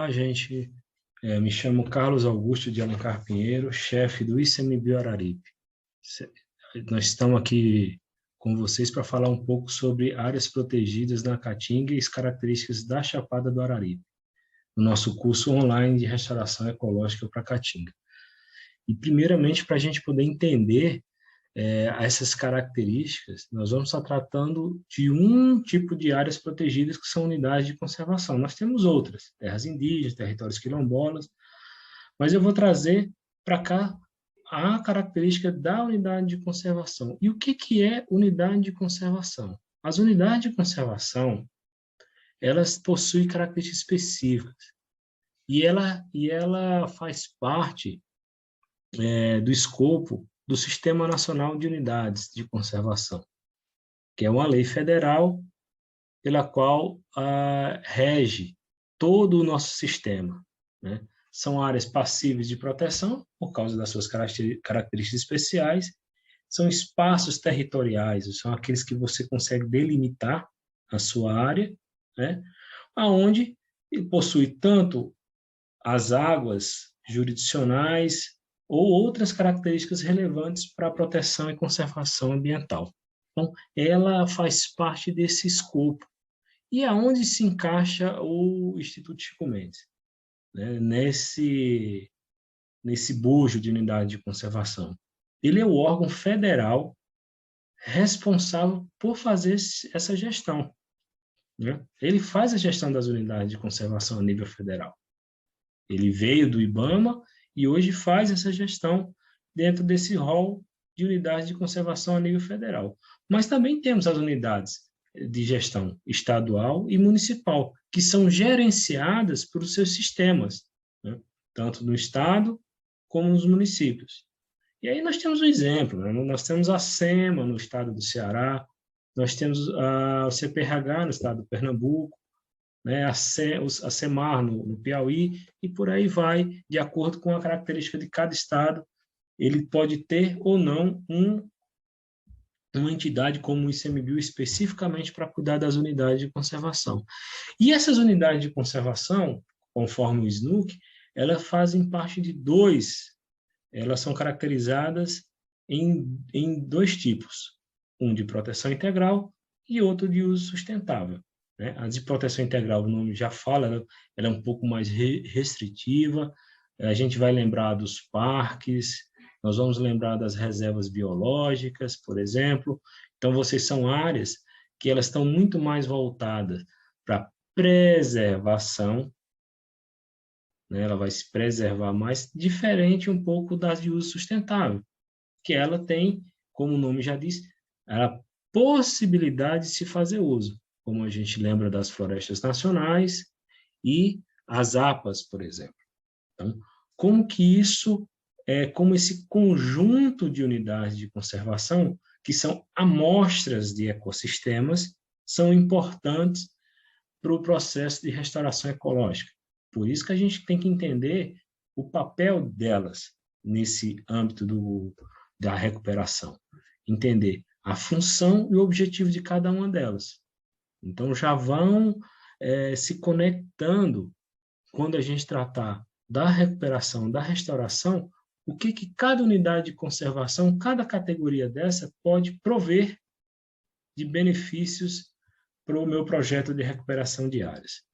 Olá, gente. Me chamo Carlos Augusto de Alencar Pinheiro, chefe do ICMBio Araripe. Nós estamos aqui com vocês para falar um pouco sobre áreas protegidas na Caatinga e as características da Chapada do Araripe, no nosso curso online de restauração ecológica para Caatinga. E, primeiramente, para a gente poder entender essas características, nós vamos estar tratando de um tipo de áreas protegidas que são unidades de conservação. Nós temos outras, terras indígenas, territórios quilombolas, mas eu vou trazer para cá a característica da unidade de conservação. E o que é unidade de conservação? As unidades de conservação, elas possuem características específicas, e ela faz parte do escopo do Sistema Nacional de Unidades de Conservação, que é uma lei federal pela qual rege todo o nosso sistema, né? São áreas passíveis de proteção, por causa das suas características especiais, são espaços territoriais, são aqueles que você consegue delimitar a sua área, né? Onde possui tanto as águas jurisdicionais ou outras características relevantes para a proteção e conservação ambiental. Então, ela faz parte desse escopo. E aonde se encaixa o Instituto Chico Mendes? Né? Nesse bojo de unidade de conservação. Ele é o órgão federal responsável por fazer essa gestão. Né? Ele faz a gestão das unidades de conservação a nível federal. Ele veio do IBAMA e hoje faz essa gestão dentro desse rol de unidades de conservação a nível federal. Mas também temos as unidades de gestão estadual e municipal, que são gerenciadas por seus sistemas, né? Tanto no estado como nos municípios. E aí nós temos um exemplo, né? Nós temos a SEMA no estado do Ceará, nós temos o CPRH no estado do Pernambuco, né, a SEMAR no Piauí, e por aí vai, de acordo com a característica de cada estado, ele pode ter ou não uma entidade como o ICMBio especificamente para cuidar das unidades de conservação. E essas unidades de conservação, conforme o SNUC, elas fazem parte de elas são caracterizadas em dois tipos, um de proteção integral e outro de uso sustentável. A de proteção integral, o nome já fala, ela é um pouco mais restritiva, a gente vai lembrar dos parques, nós vamos lembrar das reservas biológicas, por exemplo. Então, são áreas que elas estão muito mais voltadas para preservação, né? Ela vai se preservar mais, diferente um pouco das de uso sustentável, que ela tem, como o nome já diz, a possibilidade de se fazer uso, como a gente lembra das florestas nacionais e as APAs, por exemplo. Então, como esse conjunto de unidades de conservação, que são amostras de ecossistemas, são importantes para o processo de restauração ecológica. Por isso que a gente tem que entender o papel delas nesse âmbito da recuperação. Entender a função e o objetivo de cada uma delas. Então, já vão se conectando quando a gente tratar da recuperação, da restauração, o que cada unidade de conservação, cada categoria dessa pode prover de benefícios para o meu projeto de recuperação de áreas.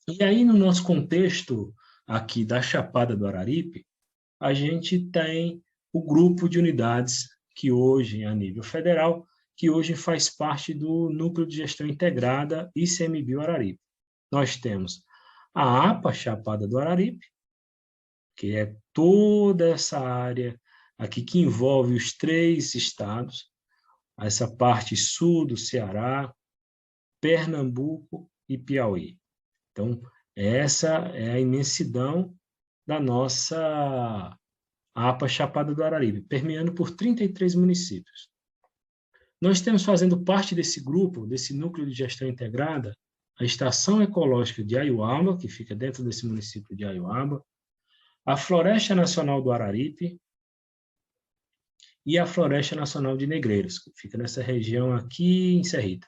E aí, no nosso contexto aqui da Chapada do Araripe, a gente tem o grupo de unidades que hoje, a nível federal, que hoje faz parte do Núcleo de Gestão Integrada ICMBio Araripe. Nós temos a APA Chapada do Araripe, que é toda essa área aqui que envolve os 3 estados, essa parte sul do Ceará, Pernambuco e Piauí. Então, essa é a imensidão da nossa APA Chapada do Araripe, permeando por 33 municípios. Nós temos fazendo parte desse grupo, desse núcleo de gestão integrada, a Estação Ecológica de Aiuaba, que fica dentro desse município de Aiuaba, a Floresta Nacional do Araripe e a Floresta Nacional de Negreiros, que fica nessa região aqui em Serrita.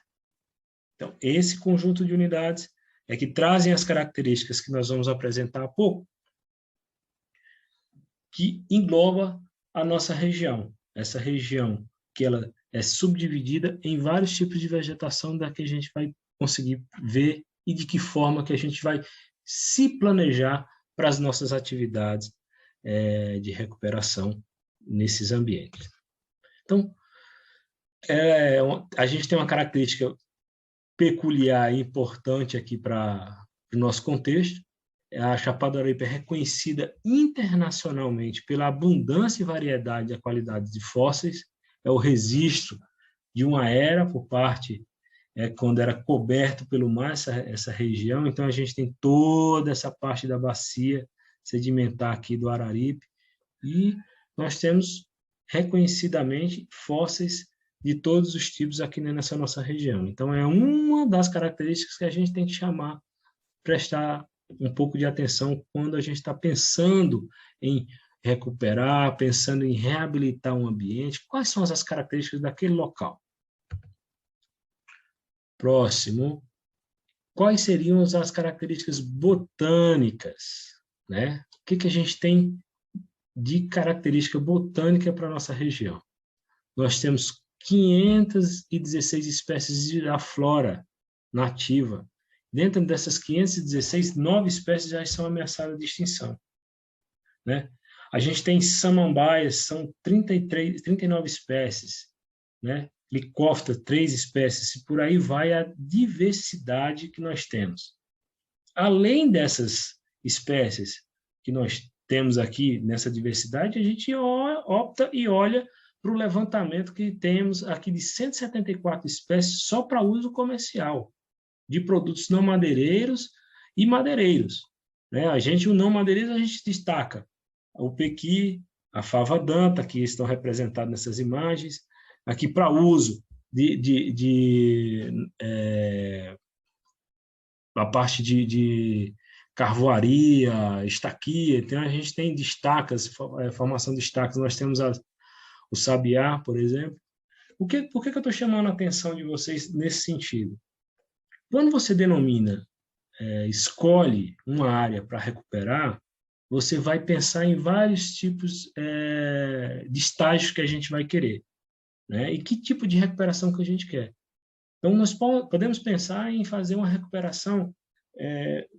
Então, esse conjunto de unidades que trazem as características que nós vamos apresentar há pouco, que engloba a nossa região. Essa região que ela é subdividida em vários tipos de vegetação, da que a gente vai conseguir ver e de que forma que a gente vai se planejar para as nossas atividades de recuperação nesses ambientes. Então, a gente tem uma característica peculiar e importante aqui para o nosso contexto. A Chapada do Araripe é reconhecida internacionalmente pela abundância e variedade e qualidade de fósseis. É o registro de uma era por parte, quando era coberto pelo mar essa região. Então, a gente tem toda essa parte da bacia sedimentar aqui do Araripe, e nós temos reconhecidamente fósseis de todos os tipos aqui nessa nossa região. Então, é uma das características que a gente tem que prestar um pouco de atenção quando a gente está pensando em recuperar, pensando em reabilitar um ambiente. Quais são as características daquele local? Próximo. Quais seriam as características botânicas, né? O que a gente tem de característica botânica para a nossa região? Nós temos 516 espécies da flora nativa. Dentro dessas 516, 9 espécies já são ameaçadas de extinção, né? A gente tem samambaias, são 39 espécies, né? Licófita, 3 espécies, e por aí vai a diversidade que nós temos. Além dessas espécies que nós temos aqui nessa diversidade, a gente opta e olha para o levantamento que temos aqui de 174 espécies só para uso comercial, de produtos não madeireiros e madeireiros, né? O não madeireiro a gente destaca o pequi, a fava danta, que estão representados nessas imagens, aqui para uso a parte de carvoaria, estaquia. Então, a gente tem destacas, formação de estacas. Nós temos o sabiá, por exemplo. Por que eu estou chamando a atenção de vocês nesse sentido? Quando você denomina, escolhe uma área para recuperar, você vai pensar em vários tipos de estágios que a gente vai querer, né? E que tipo de recuperação que a gente quer. Então, nós podemos pensar em fazer uma recuperação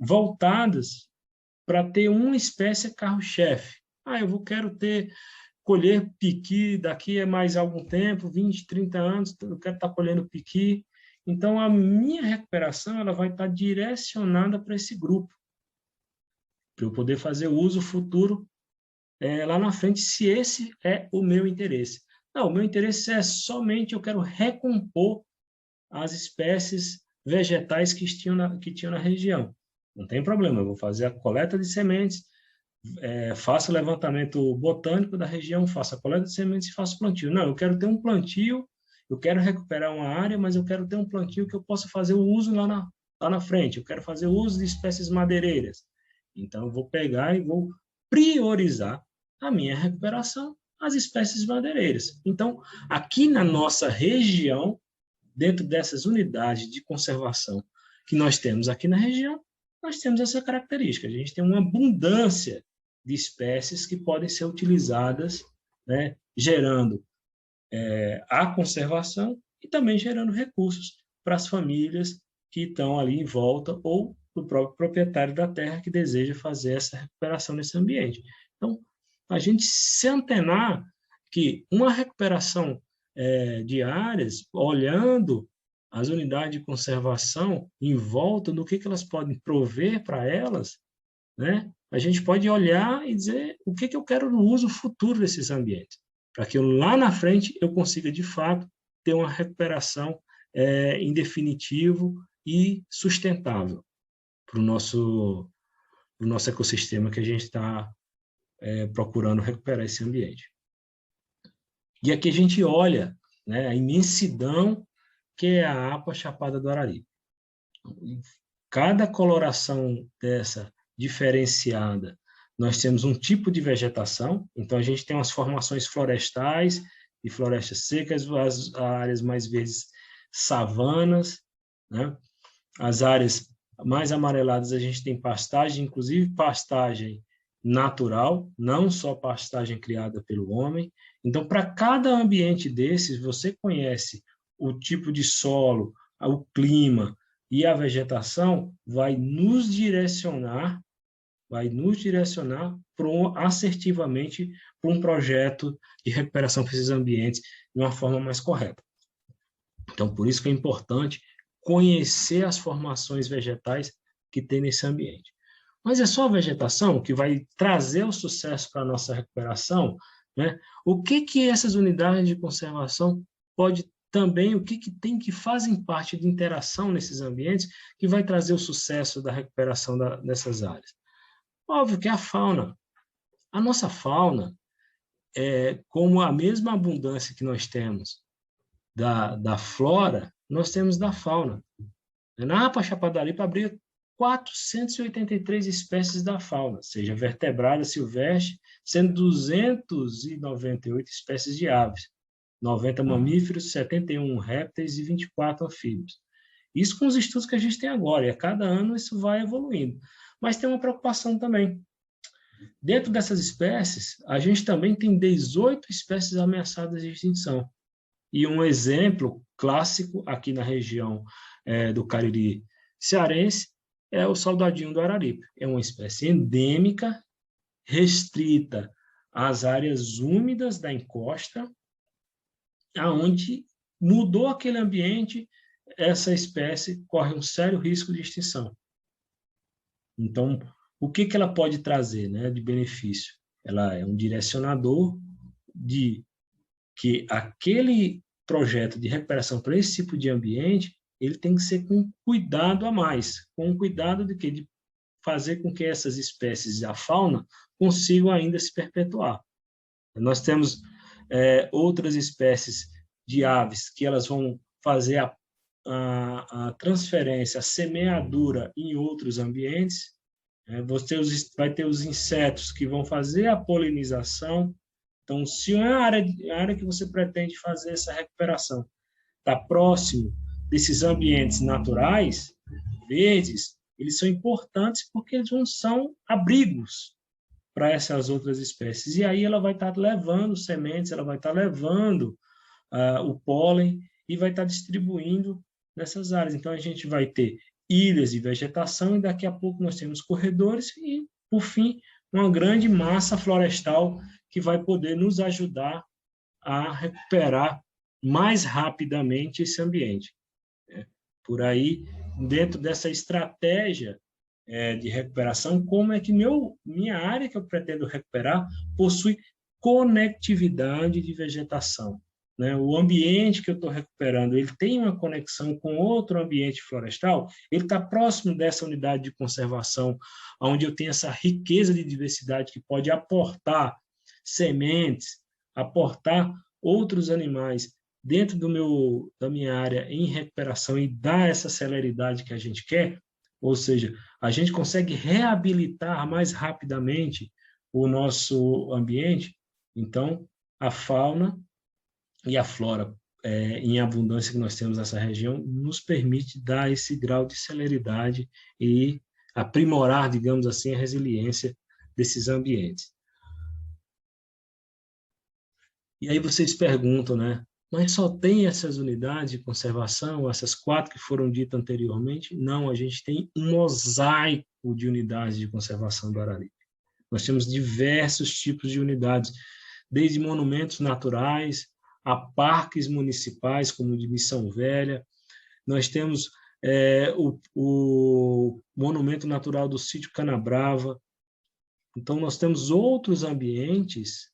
voltadas para ter uma espécie carro-chefe. Eu quero colher piqui daqui a mais algum tempo, 20, 30 anos, eu quero estar colhendo piqui. Então, a minha recuperação ela vai estar direcionada para esse grupo, para eu poder fazer o uso futuro lá na frente, se esse é o meu interesse. Não, o meu interesse é somente, eu quero recompor as espécies vegetais que tinham na região. Não tem problema, eu vou fazer a coleta de sementes, faço o levantamento botânico da região, faço a coleta de sementes e faço plantio. Não, eu quero ter um plantio, eu quero recuperar uma área, mas eu quero ter um plantio que eu possa fazer o uso lá na frente. Eu quero fazer o uso de espécies madeireiras. Então, eu vou pegar e vou priorizar a minha recuperação às espécies madeireiras. Então, aqui na nossa região, dentro dessas unidades de conservação que nós temos aqui na região, nós temos essa característica. A gente tem uma abundância de espécies que podem ser utilizadas, né, gerando a conservação e também gerando recursos para as famílias que estão ali em volta ou do próprio proprietário da terra que deseja fazer essa recuperação nesse ambiente. Então, a gente se antenar que uma recuperação de áreas, olhando as unidades de conservação em volta do que elas podem prover para elas, né? A gente pode olhar e dizer o que eu quero no uso futuro desses ambientes, para que lá na frente eu consiga, de fato, ter uma recuperação em definitivo e sustentável para o nosso ecossistema que a gente está procurando recuperar esse ambiente. E aqui a gente olha, né, a imensidão que é a APA Chapada do Araripe. Cada coloração dessa diferenciada, nós temos um tipo de vegetação, então a gente tem umas formações florestais e florestas secas, as áreas mais verdes, savanas, né? As áreas mais amareladas a gente tem pastagem, inclusive pastagem natural, não só pastagem criada pelo homem. Então, para cada ambiente desses, você conhece o tipo de solo, o clima e a vegetação, vai nos direcionar assertivamente para um projeto de recuperação para esses ambientes de uma forma mais correta. Então, por isso que é importante conhecer as formações vegetais que tem nesse ambiente. Mas é só a vegetação que vai trazer o sucesso para a nossa recuperação, né? O que essas unidades de conservação pode também, o que tem que fazem parte de interação nesses ambientes que vai trazer o sucesso da recuperação dessas áreas? Óbvio que é a fauna. A nossa fauna, como a mesma abundância que nós temos da flora, nós temos da fauna. Na APA Chapadaripa abriga 483 espécies da fauna, seja vertebrada silvestre, sendo 298 espécies de aves, 90 mamíferos, 71 répteis e 24 anfíbios. Isso com os estudos que a gente tem agora, e a cada ano isso vai evoluindo. Mas tem uma preocupação também. Dentro dessas espécies, a gente também tem 18 espécies ameaçadas de extinção. E um exemplo clássico aqui na região do Cariri cearense é o saudadinho do Araripe. É uma espécie endêmica, restrita às áreas úmidas da encosta, aonde mudou aquele ambiente, essa espécie corre um sério risco de extinção. Então, o que ela pode trazer, né, de benefício? Ela é um direcionador de que aquele projeto de recuperação para esse tipo de ambiente, ele tem que ser com cuidado a mais, com cuidado de quê? De fazer com que essas espécies, a fauna, consigam ainda se perpetuar. Nós temos outras espécies de aves que elas vão fazer a transferência, a semeadura em outros ambientes. Você vai ter os insetos que vão fazer a polinização. Então, se é a área que você pretende fazer essa recuperação está próximo desses ambientes naturais, verdes, eles são importantes porque eles não são abrigos para essas outras espécies. E aí ela vai estar levando sementes, ela vai estar levando o pólen e vai estar distribuindo nessas áreas. Então, a gente vai ter ilhas de vegetação e daqui a pouco nós temos corredores e, por fim, uma grande massa florestal que vai poder nos ajudar a recuperar mais rapidamente esse ambiente. Por aí, dentro dessa estratégia de recuperação, como é que minha área que eu pretendo recuperar possui conectividade de vegetação. Né? O ambiente que eu estou recuperando, ele tem uma conexão com outro ambiente florestal, ele está próximo dessa unidade de conservação, onde eu tenho essa riqueza de diversidade que pode aportar sementes, aportar outros animais dentro da minha área em recuperação e dar essa celeridade que a gente quer, ou seja, a gente consegue reabilitar mais rapidamente o nosso ambiente. Então, a fauna e a flora em abundância que nós temos nessa região nos permite dar esse grau de celeridade e aprimorar, digamos assim, a resiliência desses ambientes. E aí vocês perguntam, né? Mas só tem essas unidades de conservação, essas 4 que foram ditas anteriormente? Não, a gente tem um mosaico de unidades de conservação do Araripe. Nós temos diversos tipos de unidades, desde monumentos naturais a parques municipais, como o de Missão Velha. Nós temos o Monumento Natural do Sítio Canabrava. Então, nós temos outros ambientes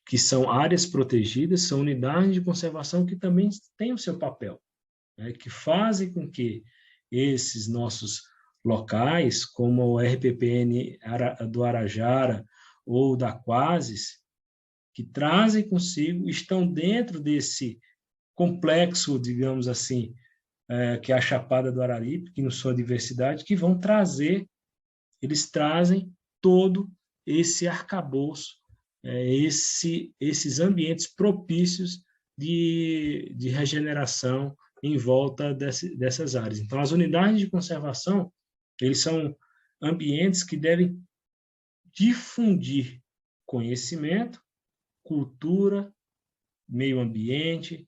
que são áreas protegidas, são unidades de conservação que também têm o seu papel, né, que fazem com que esses nossos locais, como o RPPN do Arajara ou da Quasis, que trazem consigo, estão dentro desse complexo, digamos assim, que é a Chapada do Araripe, que não sua diversidade, que vão trazer, eles trazem todo esse arcabouço, esses ambientes propícios de regeneração em volta dessas áreas. Então, as unidades de conservação, eles são ambientes que devem difundir conhecimento, cultura, meio ambiente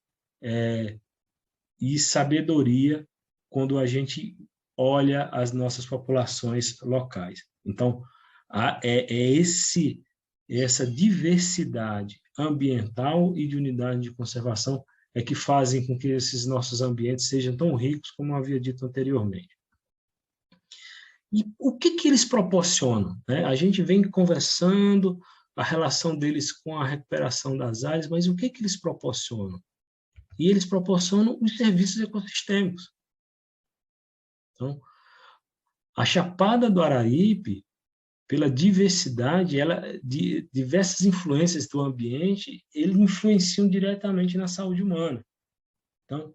e sabedoria quando a gente olha as nossas populações locais. Então, essa diversidade ambiental e de unidade de conservação é que fazem com que esses nossos ambientes sejam tão ricos como eu havia dito anteriormente. E o que eles proporcionam, né? A gente vem conversando a relação deles com a recuperação das áreas, mas o que eles proporcionam? E eles proporcionam os serviços ecossistêmicos. Então, a Chapada do Araripe, pela diversidade, de diversas influências do ambiente, eles influenciam diretamente na saúde humana. Então,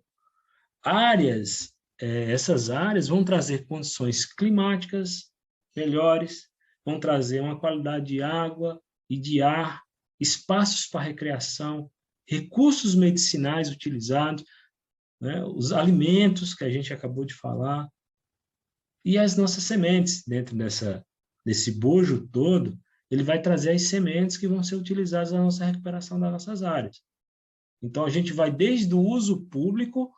essas áreas vão trazer condições climáticas melhores, vão trazer uma qualidade de água e de ar, espaços para recreação, recursos medicinais utilizados, né, os alimentos que a gente acabou de falar, e as nossas sementes dentro desse bojo todo, ele vai trazer as sementes que vão ser utilizadas na nossa recuperação das nossas áreas. Então, a gente vai desde o uso público,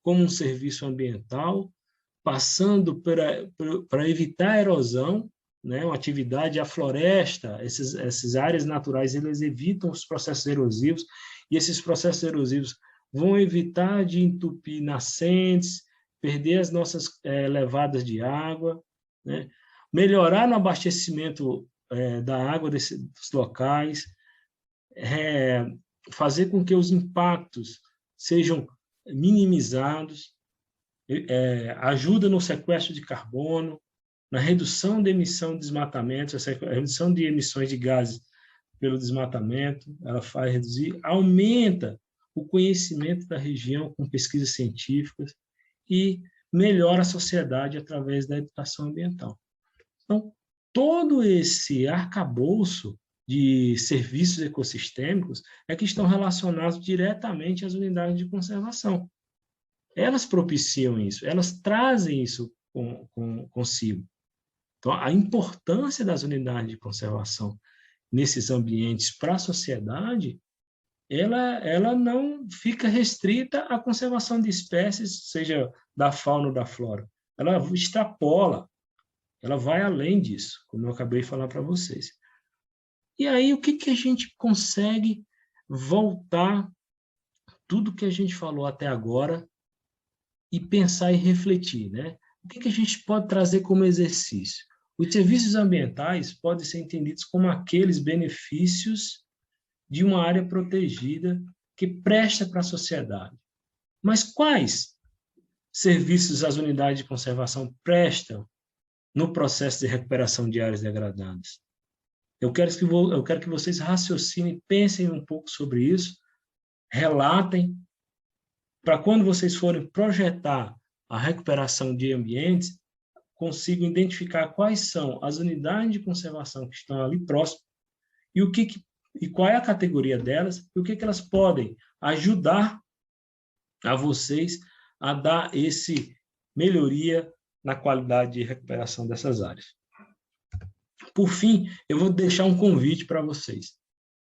como um serviço ambiental, passando para evitar a erosão, né, uma atividade, a floresta, essas áreas naturais, eles evitam os processos erosivos, e esses processos erosivos vão evitar de entupir nascentes, perder as nossas levadas de água, né, melhorar no abastecimento da água dos locais, fazer com que os impactos sejam minimizados, ajuda no sequestro de carbono, na redução da emissão de desmatamento, a redução de emissões de gases pelo desmatamento, ela faz reduzir, aumenta o conhecimento da região com pesquisas científicas e melhora a sociedade através da educação ambiental. Então, todo esse arcabouço de serviços ecossistêmicos é que estão relacionados diretamente às unidades de conservação. Elas propiciam isso, elas trazem isso consigo. Então, a importância das unidades de conservação nesses ambientes para a sociedade, ela não fica restrita à conservação de espécies, seja da fauna ou da flora. Ela extrapola, ela vai além disso, como eu acabei de falar para vocês. E aí, o que a gente consegue voltar tudo que a gente falou até agora e pensar e refletir, né? O que a gente pode trazer como exercício? Os serviços ambientais podem ser entendidos como aqueles benefícios de uma área protegida que presta para a sociedade. Mas quais serviços as unidades de conservação prestam no processo de recuperação de áreas degradadas? Eu quero que vocês raciocinem, pensem um pouco sobre isso, relatem, para quando vocês forem projetar a recuperação de ambientes, consigam identificar quais são as unidades de conservação que estão ali próximo e qual é a categoria delas e o que elas podem ajudar a vocês a dar esse melhoria na qualidade de recuperação dessas áreas. Por fim, eu vou deixar um convite para vocês.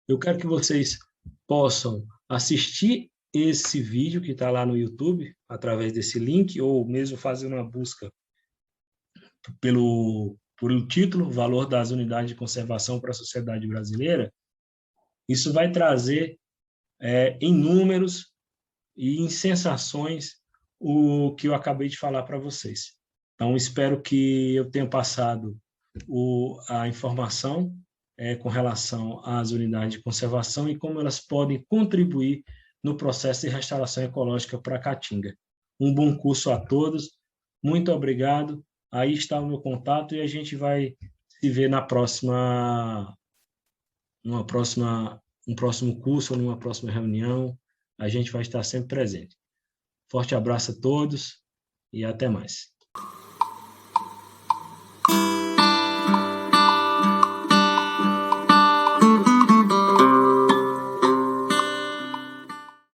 Eu quero que vocês possam assistir esse vídeo que está lá no YouTube, através desse link, ou mesmo fazer uma busca pelo título, Valor das Unidades de Conservação para a Sociedade Brasileira. Isso vai trazer em números e em sensações o que eu acabei de falar para vocês. Então, espero que eu tenha passado a informação com relação às unidades de conservação e como elas podem contribuir no processo de restauração ecológica para a Caatinga. Um bom curso a todos, muito obrigado. Aí está o meu contato e a gente vai se ver um próximo curso ou numa próxima reunião. A gente vai estar sempre presente. Forte abraço a todos e até mais.